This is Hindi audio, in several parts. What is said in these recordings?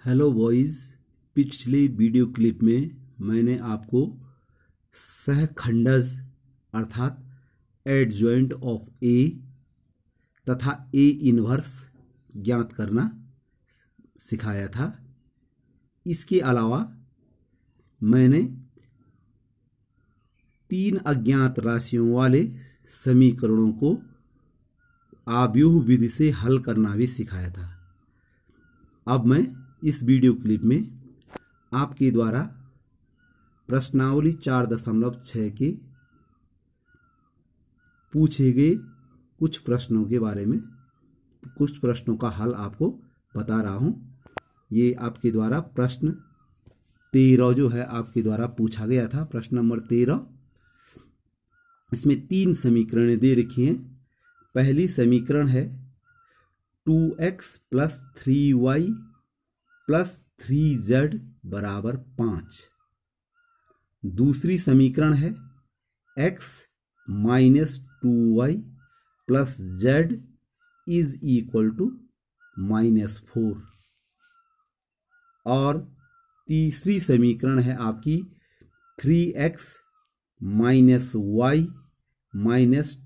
Hello boys. पिछले वीडियो क्लिप में मैंने आपको सहखंडज अर्थात एडजॉइंट ऑफ ए तथा ए इन्वर्स ज्ञात करना सिखाया था। इसके अलावा मैंने 3 अज्ञात राशियों वाले समीकरणों को आव्यूह विधि से हल करना भी सिखाया था। अब मैं इस वीडियो क्लिप में आपके द्वारा प्रश्नावली 4.6 के पूछे गए कुछ प्रश्नों के बारे में कुछ प्रश्नों का हल आपको बता रहा हूं। ये आपके द्वारा प्रश्न 13 जो है आपके द्वारा पूछा गया था, प्रश्न नंबर 13। इसमें 3 समीकरण दे रखी हैं। पहली समीकरण है 2x + 3y + 3z = 5। दूसरी समीकरण है x - 2y + z = -4। और तीसरी समीकरण है आपकी 3x - y -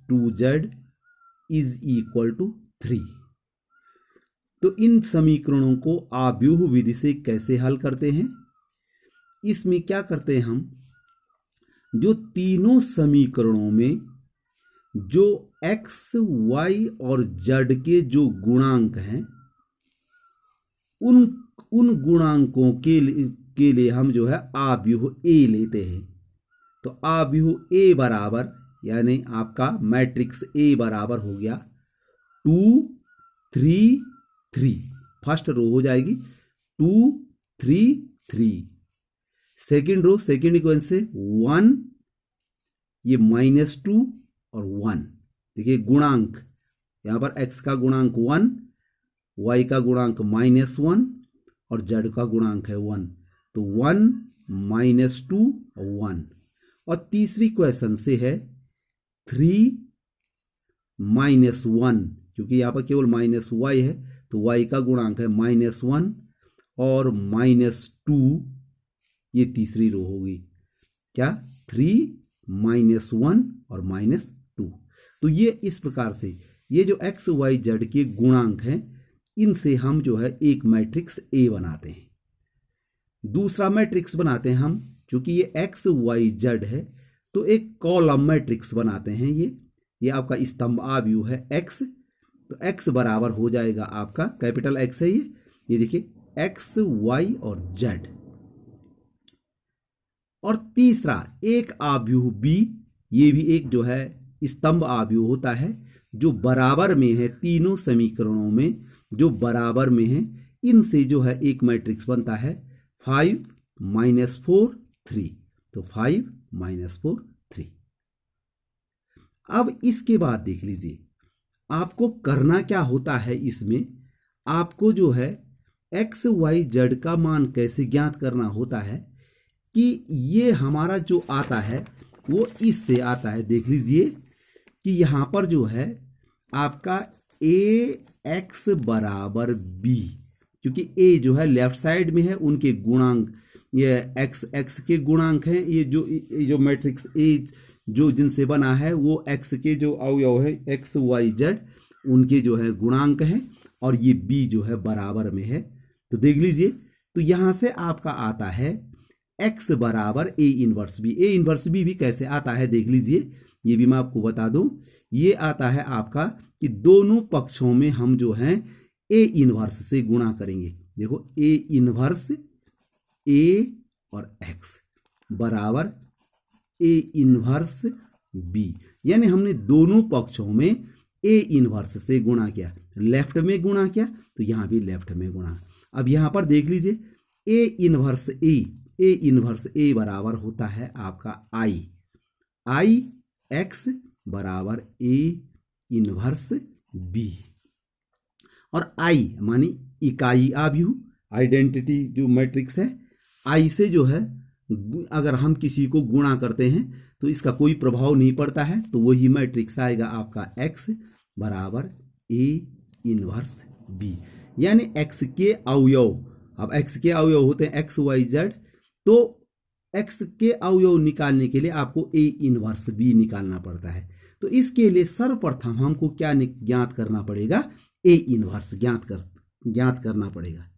2z = 3। तो इन समीकरणों को आव्यूह विधि से कैसे हल करते हैं? इसमें क्या करते हैं हम, जो तीनों समीकरणों में जो x, y और z के जो गुणांक हैं उन गुणांकों के लिए हम जो है आव्यूह a लेते हैं। तो आव्यूह a बराबर यानी आपका मैट्रिक्स A बराबर हो गया 2 3 3। फर्स्ट रो हो जाएगी 2 3 3। सेकेंड रो सेकेंड इक्वेशन से 1, ये -2 और 1। देखिए गुणांक यहां पर x का गुणांक 1, y का गुणांक -1 और z का गुणांक है 1। तो 1 -2 और 1। और तीसरी क्वेश्चन से है 3 -1, क्योंकि यहां पर केवल -y है तो y का गुणांक है -1 और -2। ये तीसरी रो होगी क्या, 3 -1 और -2। तो ये इस प्रकार से ये जो x y z के गुणांक हैं इनसे हम जो है एक मैट्रिक्स A बनाते हैं। दूसरा मैट्रिक्स बनाते हैं हम, चूंकि ये x y z है तो एक कॉलम मैट्रिक्स बनाते हैं। ये आपका स्तंभ आव्यूह है x। तो x बराबर हो जाएगा आपका कैपिटल X है ये देखिए x y और z। और तीसरा एक आव्यूह B, ये भी एक जो है स्तंभ आव्यूह होता है जो बराबर में है। तीनों समीकरणों में जो बराबर में है इनसे जो है एक मैट्रिक्स बनता है 5 - 4 3। तो 5 - 4 3। अब इसके बाद देख लीजिए आपको करना क्या होता है। इसमें आपको जो है x y z का मान कैसे ज्ञात करना होता है कि ये हमारा जो आता है वो इससे आता है। देख लीजिए कि यहां पर जो है आपका ax बराबर b, क्योंकि a जो है लेफ्ट साइड में है, उनके गुणांक ये x के गुणांक हैं। ये जो मैट्रिक्स A जो जिनसे बना है वो x के जो अवयव है x y z उनके जो है गुणांक हैं, और ये b जो है बराबर में है। तो देख लीजिए, तो यहां से आपका आता है x बराबर A inverse B। A inverse B भी कैसे आता है देख लीजिए, ये भी मैं आपको बता दूं। ये आता है आपका कि दोनों पक्षों में हम जो है A इनवर्स से गुणा करेंगे। देखो A इनवर्स A और x बराबर A इनवर्स B, यानी हमने दोनों पक्षों में A इनवर्स से गुणा किया। लेफ्ट में गुणा किया तो यहां भी लेफ्ट में गुणा। अब यहां पर देख लीजिए A इनवर्स A बराबर होता है आपका I x बराबर A इनवर्स B। और I मानी इकाई आव्यूह, आइडेंटिटी जो मैट्रिक्स है, I से जो है अगर हम किसी को गुणा करते हैं तो इसका कोई प्रभाव नहीं पड़ता है, तो वही मैट्रिक्स आएगा आपका x बराबर A इनवर्स B। यानी x के अवयव अब x के अवयव होते हैं x y z, तो x के अवयव निकालने के लिए आपको a इनवर्स b निकालना पड़ता है। तो इसके लिए सर्वप्रथम हमको क्या ज्ञात करना पड़ेगा, a इनवर्स ज्ञात करना पड़ेगा।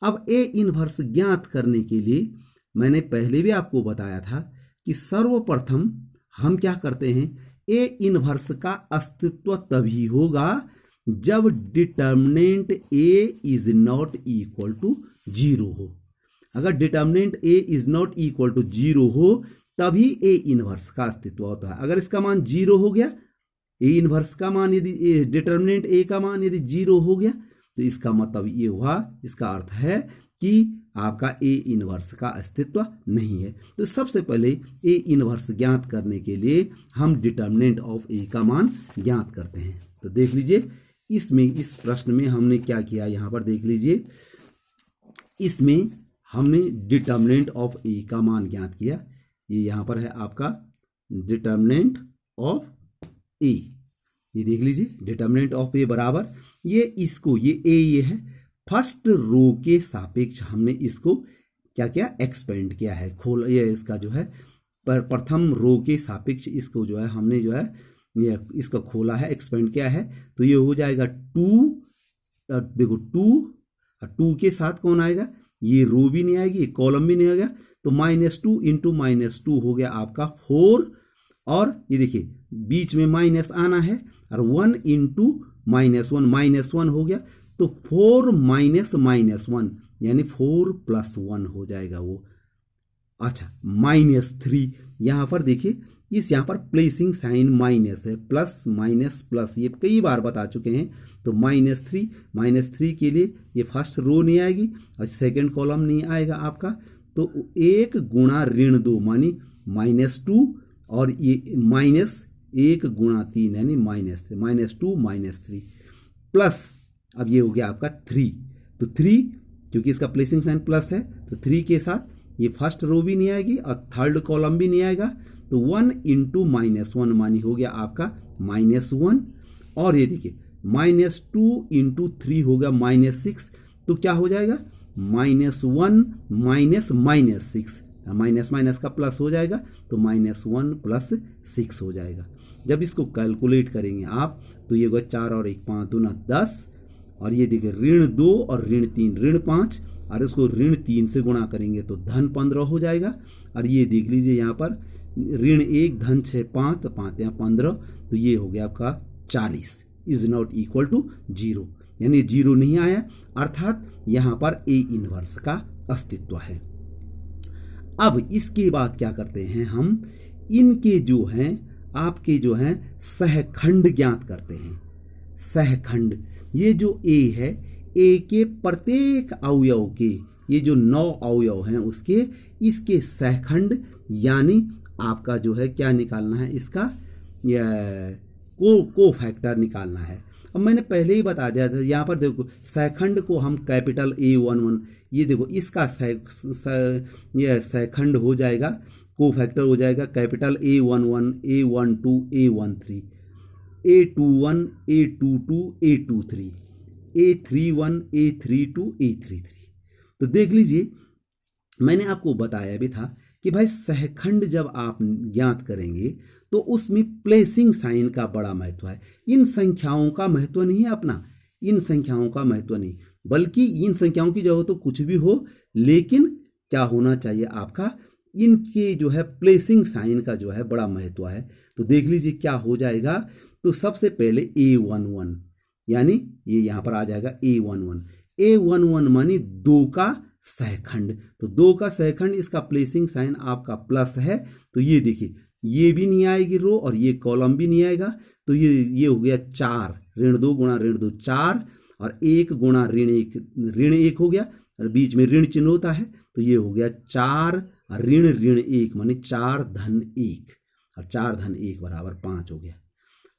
अब a इनवर्स ज्ञात करने के लिए मैंने पहले भी आपको बताया था कि सर्वप्रथम हम क्या करते हैं, a इनवर्स का अस्तित्व तभी होगा जब determinant a is not equal to 0 हो। अगर determinant a is not equal to 0 हो तभी a इनवर्स का अस्तित्व होता है। अगर इसका मान 0 हो गया, a इनवर्स का मान यदि डिटर्मिनेंट a का मान यदि 0 हो गया, तो इसका मतलब ये हुआ, इसका अर्थ है कि आपका a इनवर्स का अस्तित्व नहीं है। तो सबसे पहले a इनवर्स ज्ञात करने के लिए हम डिटर्मिनेंट ऑफ a का मान ज्ञात करते हैं। तो देख लीजिए इसमें, इस प्रश्न में हमने क्या किया, यहाँ पर देख लीजिए, इसमें हमने डिटर्मिनेंट ऑफ a का मान ज्ञात किया। ये यहाँ पर है आपका डिटर्मिनेंट ऑफ a, ये देख लीजिए डिटर्मिनेंट ऑफ a बराबर, ये इसको, ये a ये है, फर्स्ट रो के सापेक्ष हमने इसको क्या किया, एक्सपेंड किया है, खोल, ये इसका जो है प्रथम रो के सापेक्ष इसको जो है हमने जो है ये इसको खोला है, एक्सपेंड किया है। तो ये हो जाएगा 2, देखो 2 के साथ कौन आएगा, ये रो भी नहीं आएगी, कॉलम भी नहीं आएगा, तो -2 इंटू -2 हो गया आपका 4, और ये देखिए बीच में माइनस आना है, और 1 इंटू -1 हो गया, तो 4 माइनस -1 यानी 4 + 1 हो जाएगा वो। अच्छा -3, यहाँ पर देखिए इस यहाँ पर प्लेसिंग साइन माइनस है, प्लस माइनस प्लस, ये कई बार बता चुके हैं। तो -3 के लिए ये फर्स्ट रो नहीं आएगी और सेकंड कॉलम नहीं आएगा आपका, तो 1 गुणा -2 मानी -2, और ये -1 गुणा 3 यानी -2 -3 प्लस, अब ये हो गया आपका 3। तो 3 क्योंकि इसका प्लेसिंग साइन प्लस है, तो 3 के साथ ये फर्स्ट रो भी नहीं आएगी और थर्ड कॉलम भी नहीं आएगा, तो 1 इंटू -1 मानी हो गया आपका -1, और ये देखिए -2 इंटू 3 हो गया -6, तो क्या हो जाएगा -1 माइनस -6, माइनस का प्लस हो जाएगा, तो -1 + 6 हो जाएगा। जब इसको कैलकुलेट करेंगे आप तो ये होगा 4 और 1 5 दूना 10, और ये देखिए -2 और -3 -5, और इसको -3 से गुणा करेंगे तो -15 हो जाएगा। और ये देख लीजिए यहाँ पर -1 -6 5, तो 5 यहाँ 15, तो ये हो गया आपका 40 इज नॉट इक्वल टू 0, यानी 0 नहीं आया, अर्थात यहाँ पर a इनवर्स का अस्तित्व है। अब इसके बाद क्या करते हैं, हम इनके जो हैं आपके जो हैं सहखंड ज्ञात करते हैं। सहखंड, ये जो a है, a के प्रत्येक अवयव के, ये जो 9 अवयव हैं उसके, इसके सहखंड यानी आपका जो है क्या निकालना है, इसका को फैक्टर निकालना है। अब मैंने पहले ही बता दिया था, यहाँ पर देखो सहखंड को हम कैपिटल A11, ये देखो इसका सहखंड हो जाएगा, को फैक्टर हो जाएगा capital A11 A12 A13 A21 A22 A23 A31 A32 A33। तो देख लीजिए मैंने आपको बताया भी था कि भाई सहखंड जब आप ज्ञात करेंगे तो उसमें प्लेसिंग साइन का बड़ा महत्व है। इन संख्याओं का महत्व नहीं है अपना, इन संख्याओं का महत्व नहीं, बल्कि इन संख्याओं की जगह तो कुछ भी हो, लेकिन क्या होना चाहिए आपका, इनके जो है प्लेसिंग साइन का जो है बड़ा महत्व है। तो देख लीजिए क्या हो जाएगा, तो सबसे पहले A11 यानी ये यहाँ पर आ जाएगा A11 मानी 2 का सहखंड, तो 2 का सहखंड, इसका प्लेसिंग साइन आपका प्लस है, तो ये देखिए ये भी नहीं आएगी रो और ये कॉलम भी नहीं आएगा, तो ये हो गया 4, -2 गुणा -2 4, और 1 गुणा ऋण 1 हो गया, और बीच में ऋण चिन्ह होता है, तो ये हो गया 4 ऋण 1 मानी 4 धन 1, और 4 धन 1 बराबर 5 हो गया।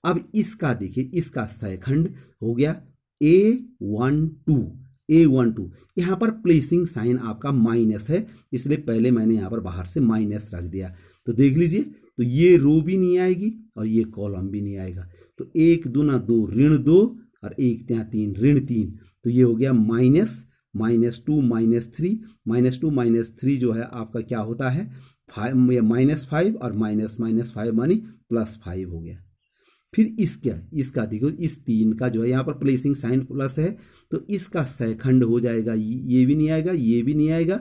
अब इसका देखिए, इसका सहखंड हो गया A12, यहाँ पर प्लेसिंग साइन आपका माइनस है, इसलिए पहले मैंने यहाँ पर बाहर से माइनस रख दिया। तो देख लीजिए, तो ये रो भी नहीं आएगी और ये कॉलम भी नहीं आएगा, तो 1 दूना 2 ऋण 2 और 1 3 ऋण 3, तो ये हो गया -2 -3 जो है आपका क्या होता है, -5 और -5 मानी +5 हो गया। फिर इसका देखो, इस 3 का जो है यहाँ पर प्लेसिंग साइन प्लस है, तो इसका सहखंड हो जाएगा, ये भी नहीं आएगा, ये भी नहीं आएगा,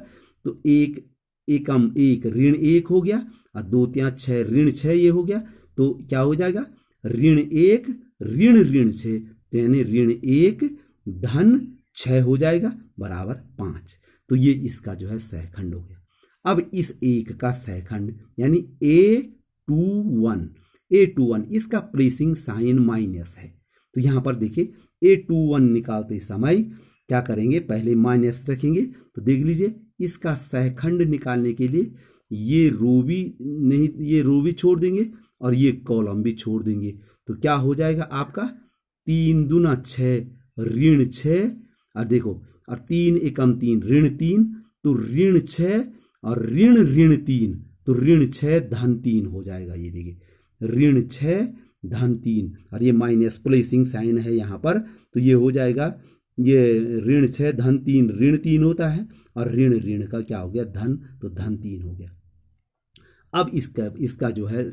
तो एक एकम एक ऋण 1 हो गया और 2 3 6 ऋण 6 ये हो गया, तो क्या हो जाएगा, ऋण 1 ऋण 6, यानी ऋण 1 धन 6 हो जाएगा बराबर 5। तो ये इसका जो है सहखंड हो गया। अब इस एक का सहखंड यानी A21 इसका प्लेसिंग साइन माइनस है, तो यहां पर देखिए A21 निकालते समय क्या करेंगे, पहले माइनस रखेंगे, तो देख लीजिए इसका सहखंड निकालने के लिए ये रो भी नहीं, ये रो भी छोड़ देंगे और ये कॉलम भी छोड़ देंगे, तो क्या हो जाएगा आपका 3 दूना 6 ऋण 6, और देखो और 3 एकम 3 ऋण 3, तो ऋण 6 और ऋण 3, तो ऋण 6 धन 3 हो जाएगा। ये देखिए ऋण 6 धन 3 और ये माइनस प्लेसिंग साइन है यहाँ पर, तो ये हो जाएगा, ये ऋण 6 धन 3 ऋण 3 होता है और ऋण का क्या हो गया धन, तो धन 3 हो गया। अब इसका जो है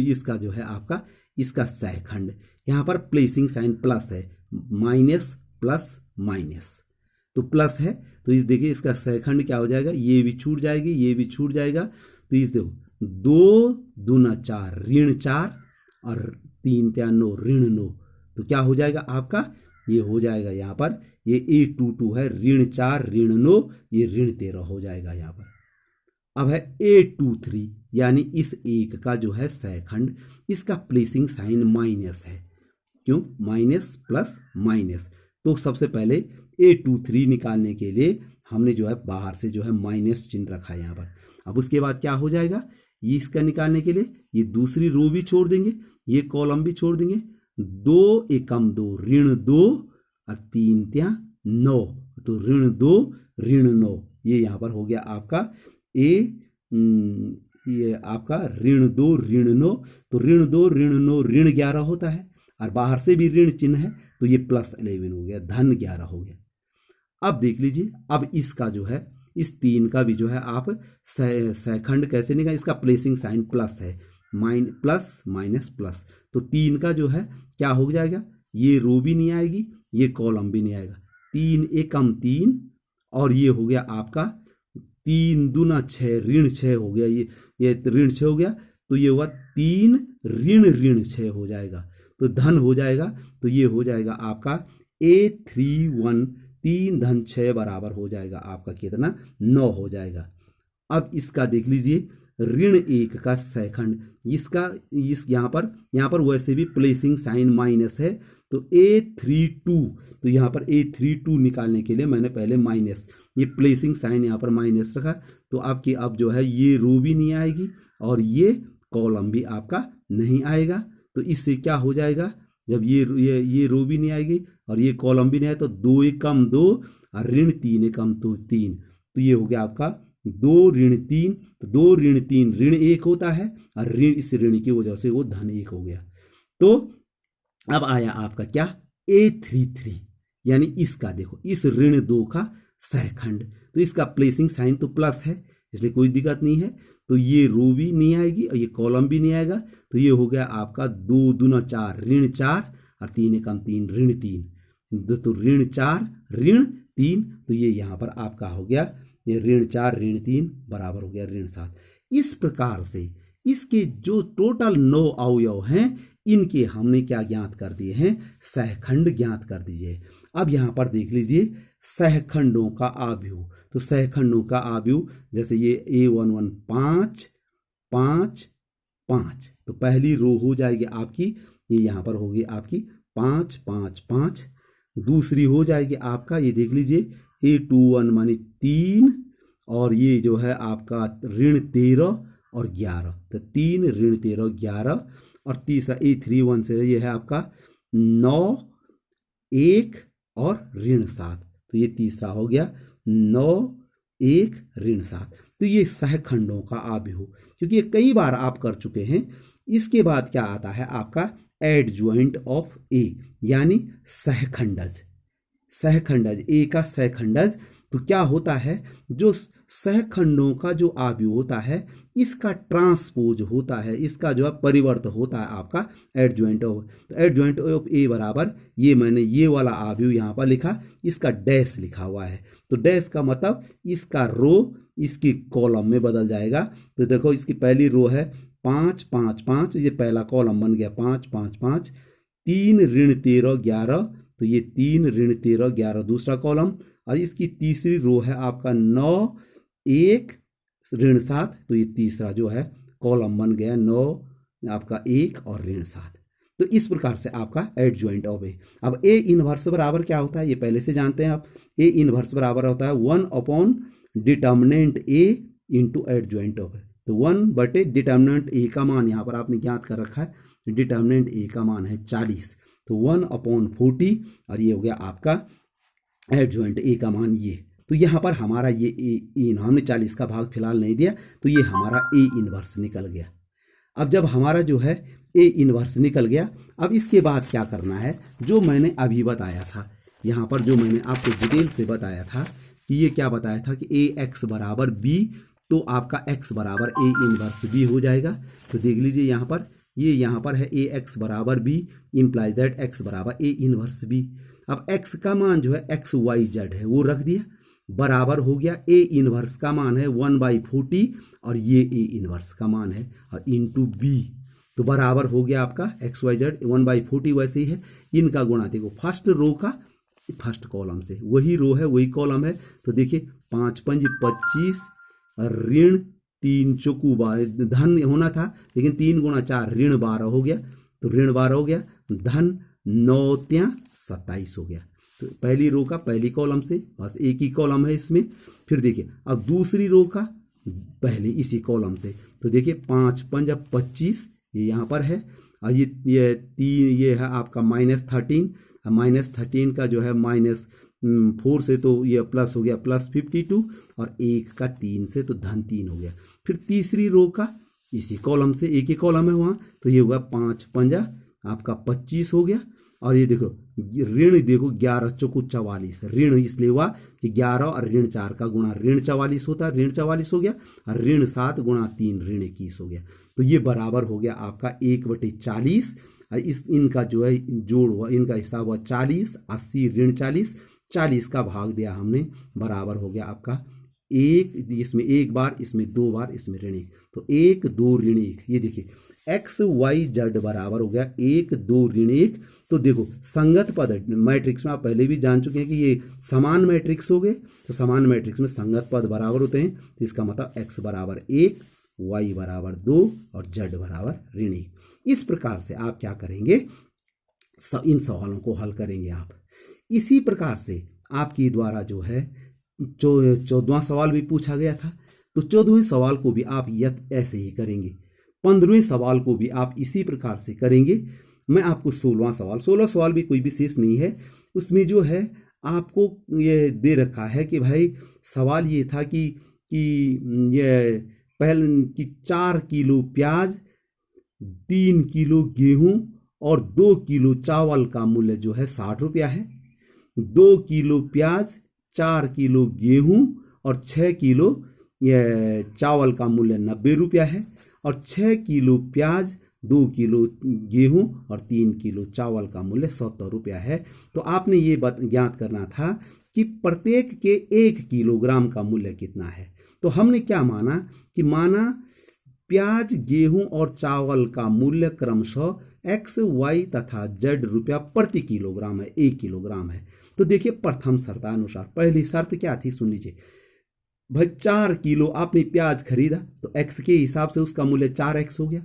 इसका जो है आपका इसका सहखंड, यहाँ पर प्लेसिंग साइन प्लस है, माइनस प्लस माइनस, तो प्लस है, तो इस देखिए इसका सहखंड क्या हो जाएगा, ये भी छूट जाएगी, ये भी छूट जाएगा, तो इस देखो 2 दूना 4 ऋण 4 और 3 3 9 ऋण 9, तो क्या हो जाएगा आपका, ये हो जाएगा यहाँ पर ये A22 है, ऋण 4 ऋण 9, ये ऋण 13 हो जाएगा यहाँ पर। अब है A23 यानी इस एक का जो है सहखंड, इसका प्लेसिंग साइन माइनस है, क्यों, माइनस प्लस माइनस, तो सबसे पहले A23 निकालने के लिए हमने जो है बाहर से जो है माइनस चिन्ह रखा है यहाँ पर। अब उसके बाद क्या हो जाएगा, ये इसका निकालने के लिए ये दूसरी रो भी छोड़ देंगे, ये कॉलम भी छोड़ देंगे, 2 एकम 2 ऋण 2 और 3 3 9, तो ऋण 2 ऋण 9, ये यहाँ पर हो गया आपका ये आपका ऋण 2 ऋण 9, तो ऋण 2 ऋण 9 ऋण 11 होता है और बाहर से भी ऋण चिन्ह है, तो ये +11 हो गया, धन 11 हो गया। अब देख लीजिए, अब इसका जो है इस 3 का भी जो है आप सहखंड कैसे निकाल, इसका प्लेसिंग साइन प्लस है, प्लस माइनस प्लस, तो 3 का जो है क्या हो जाएगा, ये रो भी नहीं आएगी, ये कॉलम भी नहीं आएगा, 3 एकम 3 और ये हो गया आपका 3 दूना 6 ऋण 6 हो गया, ये ऋण 6 हो गया, तो ये हुआ 3 ऋण 6 हो जाएगा, तो धन हो जाएगा, तो ये हो जाएगा आपका A31 3 धन 6 बराबर हो जाएगा आपका कितना, 9 हो जाएगा। अब इसका देख लीजिए ऋण 1 का सहखंड, इस यहाँ पर वैसे भी प्लेसिंग साइन माइनस है, तो A32, तो यहाँ पर A32 निकालने के लिए मैंने पहले माइनस, ये प्लेसिंग साइन यहाँ पर माइनस रखा, तो आपकी अब जो है ये रो भी नहीं आएगी और ये कॉलम भी आपका नहीं आएगा, तो इससे क्या हो जाएगा, जब ये रो भी नहीं आएगी और ये कॉलम भी नहीं आए, तो 2 एकम 2 और ऋण 3 एकम 3, तो ये हो गया आपका 2 ऋण 3, तो 2 ऋण 3 ऋण 1 होता है और ऋण इस ऋण की वजह से वो धन 1 हो गया। तो अब आया आपका क्या, A33 यानी इसका देखो इस ऋण 2 का सहखंड, तो इसका प्लेसिंग साइन तो प्लस है, इसलिए कोई दिक्कत नहीं है, तो ये रो भी नहीं आएगी और ये कॉलम भी नहीं आएगा, तो ये हो गया आपका 2 दूना 4 ऋण 4 और 3 एकम 3 ऋण 3, तो ऋण 4 ऋण 3, तो ये यहाँ पर आपका हो गया ये ऋण 4 ऋण 3 बराबर हो गया ऋण 7। इस प्रकार से इसके जो टोटल 9 अवयव हैं इनके हमने क्या ज्ञात कर दिए हैं, सहखंड ज्ञात कर दीजिए। अब यहाँ पर देख लीजिए सहखंडों का आव्यूह, तो सहखंडों का आव्यूह जैसे ये A11 5 5 5, तो पहली रो हो जाएगी आपकी, ये यहाँ पर होगी आपकी 5 5 5, दूसरी हो जाएगी आपका ये देख लीजिए A21 मानी 3 और ये जो है आपका ऋण 13 और 11, तो 3 ऋण 13 11, और तीसरा A31 से ये है आपका 9 1 और ऋण 7, तो ये तीसरा हो गया 9 1 ऋण 7। तो ये सहखंडों का आव्यूह, क्योंकि ये कई बार आप कर चुके हैं। इसके बाद क्या आता है आपका एडज्वाइंट ऑफ ए यानी सहखंडज। सहखंडज, ए का सहखंडज, तो क्या होता है, जो सहखंडों का जो आव्यूह होता है इसका ट्रांसपोज होता है, इसका जो है परिवर्त होता है आपका एडजॉइंट ऑफ। तो एडजॉइंट ऑफ ए बराबर, ये मैंने ये वाला आव्यूह यहाँ पर लिखा, इसका डैश लिखा हुआ है। तो डैश का मतलब इसका रो इसकी कॉलम में बदल जाएगा। तो देखो इसकी पहली रो है 5 5 5, ये पहला कॉलम बन गया 5 5 5, 3 ऋण 13 11, तो ये 3 ऋण 13 11 दूसरा कॉलम। और इसकी तीसरी रो है आपका 9 1 ऋण 7, तो ये तीसरा जो है कॉलम बन गया 9 आपका 1 और ऋण 7। तो इस प्रकार से आपका एडजॉइंट ऑफ ए। अब ए इनवर्स बराबर क्या होता है ये पहले से जानते हैं आप। ए इनवर्स बराबर होता है 1 determinant A into adjoint of A. तो 1 डिटर्मिनेंट ए का मान यहाँ पर आपने ज्ञात कर रखा है, डिटर्मिनेंट ए का मान है 40, तो 1/40, और ये हो गया आपका एडजॉइंट ए का मान ये। तो यहाँ पर हमारा ये ए हमने 40 का भाग फिलहाल नहीं दिया, तो ये हमारा ए इनवर्स निकल गया। अब जब हमारा जो है ए इनवर्स निकल गया, अब इसके बाद क्या करना है, जो मैंने अभी बताया था यहाँ पर, जो मैंने आपको डिटेल से बताया था कि ये क्या बताया था कि ए एक्स बराबर बी, तो आपका एक्स बराबर ए इनवर्स बी हो जाएगा। तो देख लीजिए यहाँ पर, ये यहाँ पर है ए एक्स बराबर बी इंप्लाइज दैट एक्स बराबर ए इनवर्स बी। अब एक्स का मान जो है एक्स वाई जेड है वो रख दिया, बराबर हो गया ए इनवर्स का मान है 1/40, और ये ए इनवर्स का मान है और इंटू बी, तो बराबर हो गया आपका एक्स वाई जेड 1/40 वैसे ही है। इनका गुणा देखो फर्स्ट रो का फर्स्ट कॉलम से, वही रो है वही कॉलम है। तो देखिए 5 5 25 ऋण 3 चौकू धन होना था, लेकिन 3 गुणा 4 ऋण 12 हो गया, तो ऋण 12 हो गया, धन 9 3 27 हो गया। तो पहली रो का पहली कॉलम से, बस एक ही कॉलम है इसमें। फिर देखिए अब दूसरी रो का पहले इसी कॉलम से, तो देखिए 5 5 25 ये यहाँ पर है, और ये 3 ये है आपका -13, -13 का जो है -4 से तो ये प्लस हो गया +52, और 1 का 3 से तो धन 3 हो गया। फिर तीसरी रो का इसी कॉलम से, एक ही कॉलम है वहाँ, तो ये हुआ 5 5 आपका 25 हो गया। और ये देखो ऋण देखो 11 चौकू 44, ऋण इसलिए हुआ कि 11 और ऋण 4 का गुणा ऋण 44 होता है, ऋण 44 हो गया, और ऋण 7 गुणा 3 ऋण 21 हो गया। तो ये बराबर हो गया आपका 1/40, इस इनका जो है जोड़ हुआ, इनका हिसाब हुआ 40, 80 ऋण 40, 40 का भाग दिया हमने, बराबर हो गया आपका 1, इसमें 1 बार, इसमें 2 बार, इसमें ऋण 1, तो 1 2 ऋण 1। ये देखिए एक्स वाई जेड बराबर हो गया 1 2 ऋण 1। तो देखो संगत पद मैट्रिक्स में आप पहले भी जान चुके हैं कि ये समान मैट्रिक्स हो गए, तो समान मैट्रिक्स में संगत पद बराबर होते हैं, तो इसका मतलब एक्स बराबर 1, वाई बराबर 2 और जेड बराबर ऋण 1। इस प्रकार से आप क्या करेंगे, इन सवालों को हल करेंगे आप। इसी प्रकार से आपकी द्वारा जो है 14वां सवाल भी पूछा गया था, तो 14वें सवाल को भी आप ऐसे ही करेंगे। 15वें सवाल को भी आप इसी प्रकार से करेंगे। मैं आपको 16वां सवाल, 16 सवाल भी कोई विशेष नहीं है, उसमें जो है आपको ये दे रखा है कि भाई सवाल ये था कि ये पहले कि 4 किलो प्याज, 3 किलो गेहूं और 2 किलो चावल का मूल्य जो है 60 रुपया है। 2 किलो प्याज, 4 किलो गेहूं और 6 किलो ये चावल का मूल्य 90 रुपया है, और 6 किलो प्याज, 2 किलो गेहूं और 3 किलो चावल का मूल्य 70 रुपया है। तो आपने ये ज्ञात करना था कि प्रत्येक के 1 किलोग्राम का मूल्य कितना है। तो हमने क्या माना कि प्याज, गेहूं और चावल का मूल्य क्रमशः एक्स वाई तथा जेड रुपया प्रति किलोग्राम है, 1 किलोग्राम है। तो देखिए प्रथम शर्तानुसार पहली शर्त क्या थी, सुन लीजिए भाई। 4 किलो आपने प्याज खरीदा तो एक्स के हिसाब से उसका मूल्य 4x हो गया।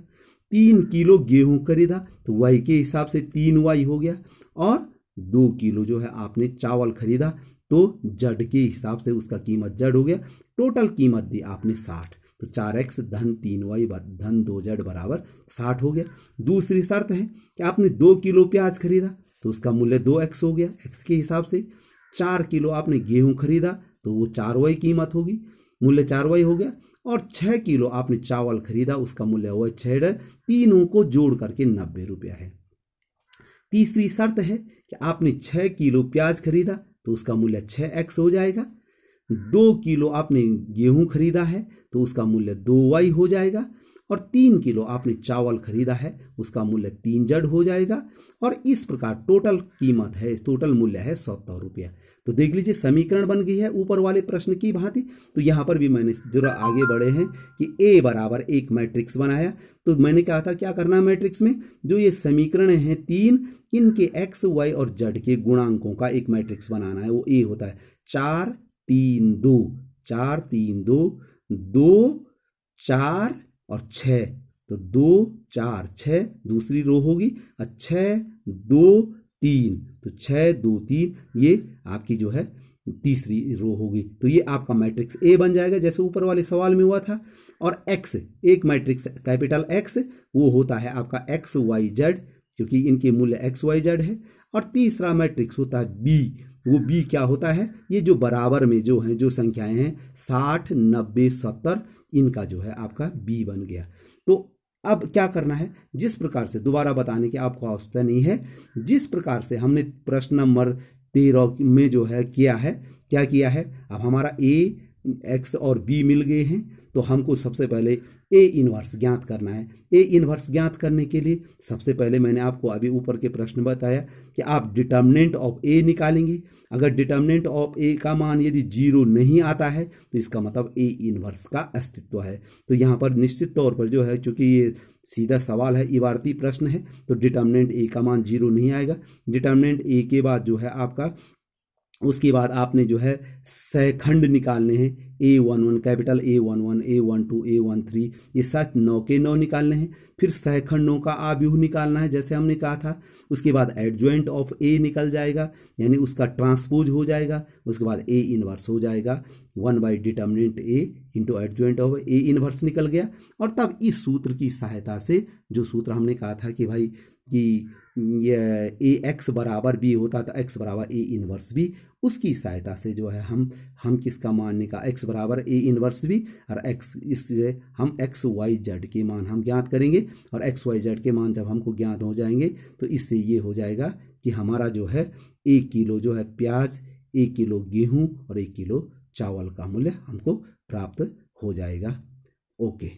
3 किलो गेहूं खरीदा तो वाई के हिसाब से 3y हो गया, और 2 किलो जो है आपने चावल खरीदा तो जेड के हिसाब से उसका कीमत जेड हो गया। टोटल कीमत दी आपने 60, तो 4x धन 3y धन 2z बराबर 60 हो गया। दूसरी शर्त है कि आपने 2 किलो प्याज खरीदा तो उसका मूल्य 2x हो गया x के हिसाब से। 4 किलो आपने गेहूं खरीदा तो वो 4y कीमत होगी, मूल्य 4y हो गया। और 6 किलो आपने चावल खरीदा, उसका मूल्य हुआ 6, तीनों को जोड़ करके 90 रुपया है। तीसरी शर्त है कि आपने 6 किलो प्याज खरीदा तो उसका मूल्य 6x हो जाएगा। 2 किलो आपने गेहूं खरीदा है तो उसका मूल्य 2y हो जाएगा। और 3 किलो आपने चावल खरीदा है उसका मूल्य 3z हो जाएगा। और इस प्रकार टोटल कीमत है, टोटल मूल्य है 70 रुपया। तो देख लीजिए समीकरण बन गई है ऊपर वाले प्रश्न की भांति। तो यहाँ पर भी मैंने जरा आगे बढ़े हैं कि A बराबर एक मैट्रिक्स बनाया। तो मैंने कहा था क्या करना है मैट्रिक्स में, जो ये समीकरण हैं 3, इनके x, y और z के गुणांकों का एक मैट्रिक्स बनाना है। वो A होता है 4 3 2, 4 3 2, 2 4 और 6। तो 2 4 6 दूसरी रो होगी, 6 2 3, तो 6 2 3 ये आपकी जो है तीसरी रो होगी। तो ये आपका मैट्रिक्स ए बन जाएगा जैसे ऊपर वाले सवाल में हुआ था। और एक्स, एक मैट्रिक्स कैपिटल एक्स वो होता है आपका एक्स वाई जेड, क्योंकि इनके मूल्य एक्स वाई जेड है। और तीसरा मैट्रिक्स होता है बी, वो बी क्या होता है, ये जो बराबर में जो है जो संख्याएं हैं 60 90 70, इनका जो है आपका बी बन गया। तो अब क्या करना है, जिस प्रकार से, दोबारा बताने की आपको आवश्यकता नहीं है, जिस प्रकार से हमने प्रश्न नंबर 13 में जो है किया है, क्या किया है, अब हमारा ए एक्स और बी मिल गए हैं। तो हमको सबसे पहले ए इनवर्स ज्ञात करना है। ए इनवर्स ज्ञात करने के लिए सबसे पहले मैंने आपको अभी ऊपर के प्रश्न बताया कि आप डिटर्मिनेंट ऑफ ए निकालेंगे। अगर डिटर्मिनेंट ऑफ ए का मान यदि 0 नहीं आता है तो इसका मतलब ए इनवर्स का अस्तित्व है। तो यहाँ पर निश्चित तौर पर जो है, चूंकि ये सीधा सवाल है, इबारती प्रश्न है, तो डिटर्मिनेंट ए का मान 0 नहीं आएगा। डिटर्मिनेंट ए के बाद जो है आपका, उसके बाद आपने जो है सहखंड निकालने हैं, A11 capital A11 A12 A13, ये सच 9 के 9 निकालने हैं। फिर सहखंडों का आव्यूह निकालना है जैसे हमने कहा था। उसके बाद एडजॉइंट ऑफ A निकल जाएगा, यानी उसका ट्रांसपोज हो जाएगा। उसके बाद A इनवर्स हो जाएगा, 1 by determinant A into adjoint of A inverse निकल गया। और तब इस सूत्र की सहायता से, जो सूत्र हमने कहा था कि भाई कि ये ए एक्स बराबर बी होता था, एक्स बराबर ए इनवर्स बी, उसकी सहायता से जो है हम किसका मान निकाल, एक्स बराबर ए इनवर्स बी, और एक्स, इससे हम एक्स वाई जेड के मान हम ज्ञात करेंगे। और एक्स वाई जेड के मान जब हमको ज्ञात हो जाएंगे तो इससे ये हो जाएगा कि हमारा जो है 1 किलो जो है प्याज, 1 किलो गेहूँ और 1 किलो चावल का मूल्य हमको प्राप्त हो जाएगा। ओके।